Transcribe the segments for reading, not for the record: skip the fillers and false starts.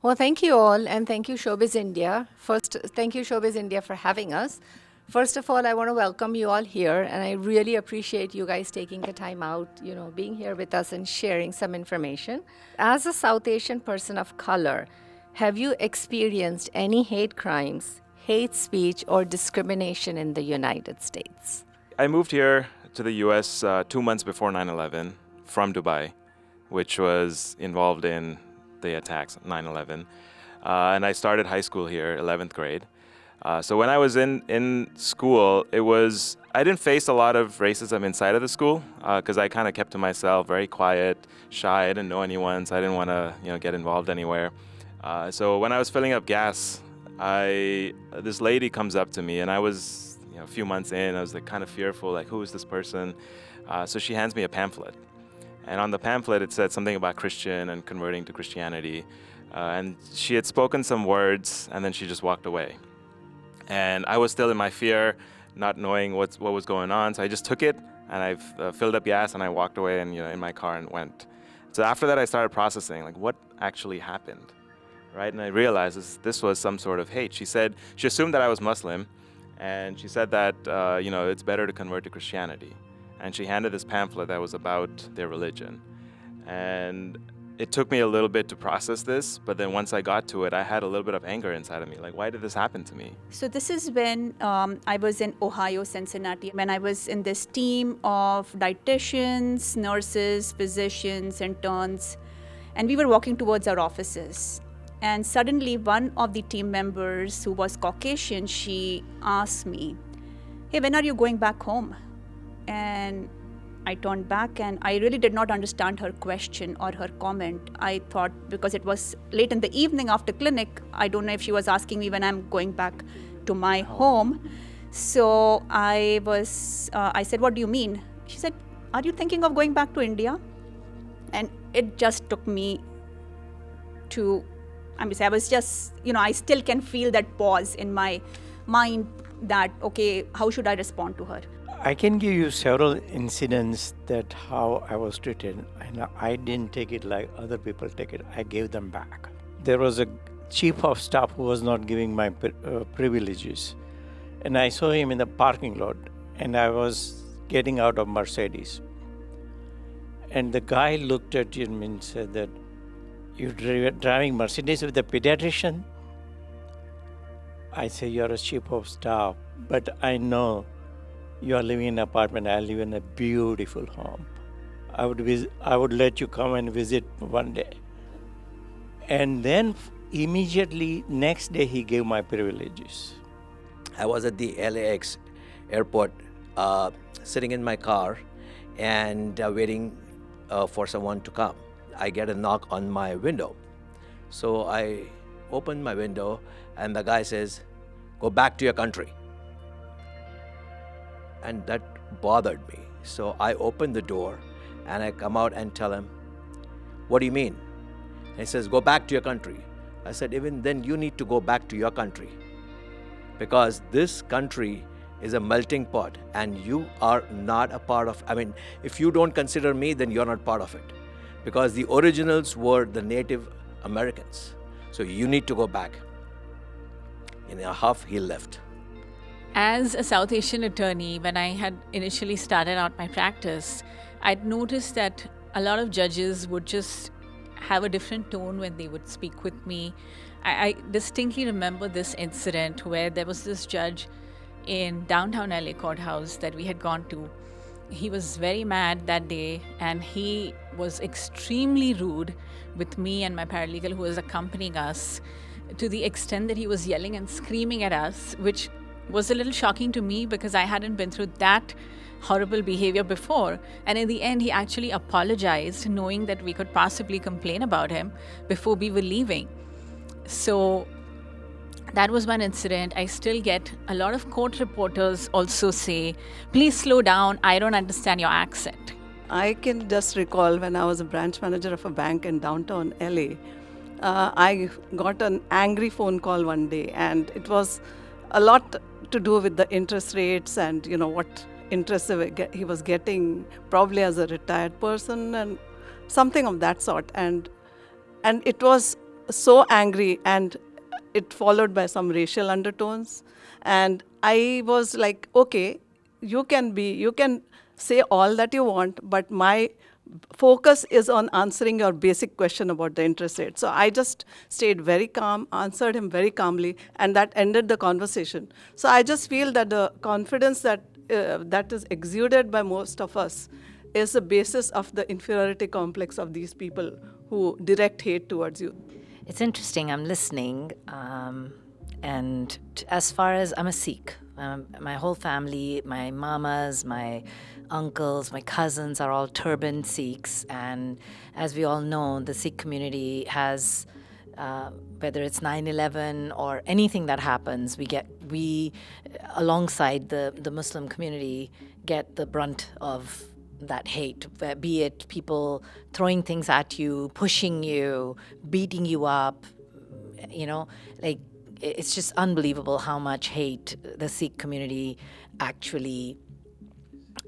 Well, thank you all, and thank you, Showbiz India. First, thank you, Showbiz India, for having us. First of all, I want to welcome you all here, and I really appreciate you guys taking the time out, being here with us and sharing some information. As a South Asian person of color, have you experienced any hate crimes, hate speech, or discrimination in the United States? I moved here to the US 2 months before 9/11 from Dubai, which was involved in the attacks, 9/11. And I started high school here, 11th grade. So when I was in school, I didn't face a lot of racism inside of the school because I kind of kept to myself, very quiet, shy. I didn't know anyone, so I didn't want to get involved anywhere. So when I was filling up gas, this lady comes up to me, and I was a few months in. I was like kind of fearful, like, who is this person? So she hands me a pamphlet. And on the pamphlet, it said something about Christian and converting to Christianity. And she had spoken some words, and then she just walked away. And I was still in my fear, not knowing what was going on. So I just took it, and I filled up gas, and I walked away and in my car and went. So after that, I started processing, like, what actually happened, right? And I realized this was some sort of hate. She assumed that I was Muslim, and she said that, it's better to convert to Christianity. And she handed this pamphlet that was about their religion. And it took me a little bit to process this, but then once I got to it, I had a little bit of anger inside of me. Like, why did this happen to me? So this is when I was in Ohio, Cincinnati, when I was in this team of dietitians, nurses, physicians, interns, and we were walking towards our offices. And suddenly one of the team members who was Caucasian, she asked me, "Hey, when are you going back home?" And I turned back, and I really did not understand her question or her comment. I thought, because it was late in the evening after clinic, I don't know if she was asking me when I'm going back to my home. So I said, "What do you mean?" She said, "Are you thinking of going back to India?" And it just took me to, I was just, I still can feel that pause in my mind that, okay, how should I respond to her? I can give you several incidents that how I was treated, and I didn't take it like other people take it. I gave them back. There was a chief of staff who was not giving my privileges, and I saw him in the parking lot, and I was getting out of Mercedes, and the guy looked at him and said that, "You're driving Mercedes with a pediatrician?" I say, "You're a chief of staff, but I know you are living in an apartment. I live in a beautiful home. I would let you come and visit one day." And then immediately next day he gave my privileges. I was at the LAX airport, sitting in my car and waiting for someone to come. I get a knock on my window. So I open my window, and the guy says, "Go back to your country." And that bothered me. So I open the door, and I come out and tell him, "What do you mean?" And he says, "Go back to your country." I said, "Even then, you need to go back to your country, because this country is a melting pot, and you are not a part of, if you don't consider me, then you're not part of it, because the originals were the Native Americans. So you need to go back." In a huff, he left. As a South Asian attorney, when I had initially started out my practice, I'd noticed that a lot of judges would just have a different tone when they would speak with me. I distinctly remember this incident where there was this judge in downtown LA courthouse that we had gone to. He was very mad that day, and he was extremely rude with me and my paralegal who was accompanying us, to the extent that he was yelling and screaming at us, which was a little shocking to me because I hadn't been through that horrible behavior before. And in the end, he actually apologized, knowing that we could possibly complain about him before we were leaving. So that was one incident. I still get a lot of court reporters also say, "Please slow down, I don't understand your accent." I can just recall when I was a branch manager of a bank in downtown LA, I got an angry phone call one day, and it was a lot to do with the interest rates and what interest he was getting, probably as a retired person and something of that sort. And it was so angry, and it followed by some racial undertones. And I was like, okay, you can say all that you want, but my focus is on answering your basic question about the interest rate. So I just stayed very calm, answered him very calmly, and that ended the conversation. So I just feel that the confidence that is exuded by most of us is the basis of the inferiority complex of these people who direct hate towards you. It's interesting. I'm listening, as far as I'm a Sikh, my whole family, my mamas, my uncles, my cousins are all turban Sikhs, and as we all know, the Sikh community has, whether it's 9/11 or anything that happens, we alongside the Muslim community get the brunt of that hate, be it people throwing things at you, pushing you, beating you up, like it's just unbelievable how much hate the Sikh community actually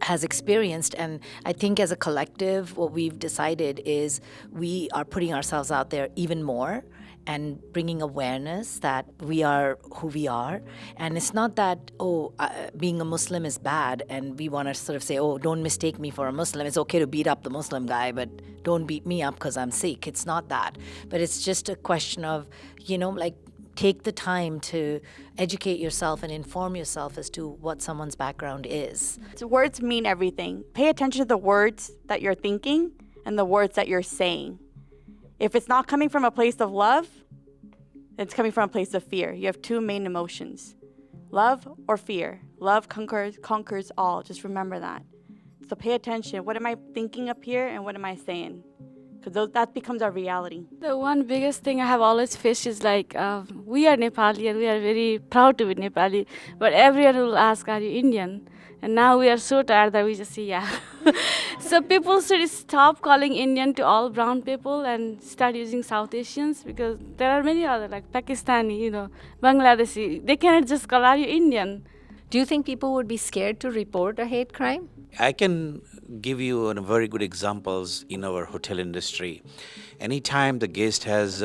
has experienced. And I think as a collective, what we've decided is we are putting ourselves out there even more and bringing awareness that we are who we are. And it's not that, being a Muslim is bad and we want to sort of say, don't mistake me for a Muslim. It's okay to beat up the Muslim guy, but don't beat me up because I'm Sikh. It's not that. But it's just a question of, take the time to educate yourself and inform yourself as to what someone's background is. So words mean everything. Pay attention to the words that you're thinking and the words that you're saying. If it's not coming from a place of love, it's coming from a place of fear. You have two main emotions, love or fear. Love conquers all. Just remember that. So pay attention. What am I thinking up here and what am I saying? Because that becomes our reality. The one biggest thing I have always faced is we are Nepali and we are very proud to be Nepali, but everyone will ask, are you Indian? And now we are so tired that we just say, yeah. So people should stop calling Indian to all brown people and start using South Asians, because there are many other, like Pakistani, Bangladeshi. They cannot just call, are you Indian? Do you think people would be scared to report a hate crime? I can give you very good examples in our hotel industry. Anytime the guest has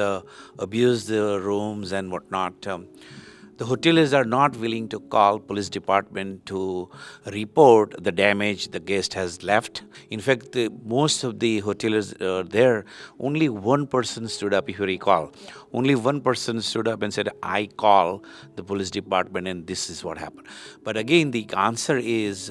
abused the rooms and whatnot, the hoteliers are not willing to call police department to report the damage the guest has left. In fact, most of the hoteliers there, only one person stood up, if you recall. Only one person stood up and said, I call the police department and this is what happened. But again, the answer is,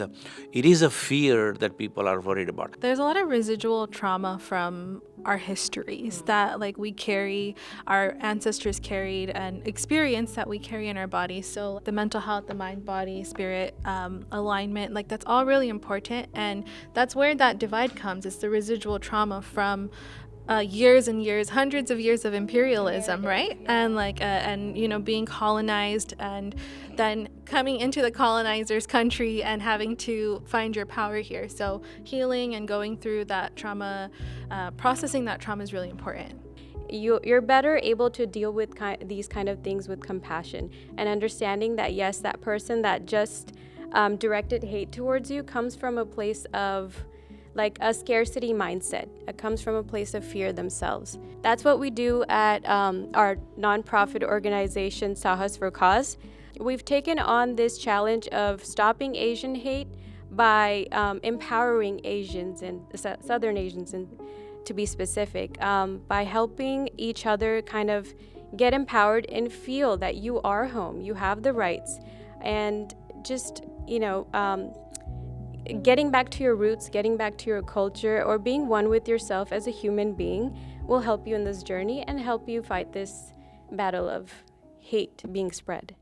it is a fear that people are worried about. There's a lot of residual trauma from our histories that we carry, our ancestors carried, and experience that we carry in our body. So the mental health, the mind, body, spirit alignment, that's all really important. And that's where that divide comes. It's the residual trauma from years and years, hundreds of years of imperialism, right? And being colonized and then coming into the colonizer's country and having to find your power here. So healing and going through that trauma, processing that trauma is really important. You're better able to deal with these kind of things with compassion and understanding that, yes, that person that just directed hate towards you comes from a place of a scarcity mindset. It comes from a place of fear themselves. That's what we do at our nonprofit organization, Sahas for Cause. We've taken on this challenge of stopping Asian hate by empowering Asians and Southern Asians, and to be specific, by helping each other kind of get empowered and feel that you are home, you have the rights, and just, getting back to your roots, getting back to your culture, or being one with yourself as a human being will help you in this journey and help you fight this battle of hate being spread.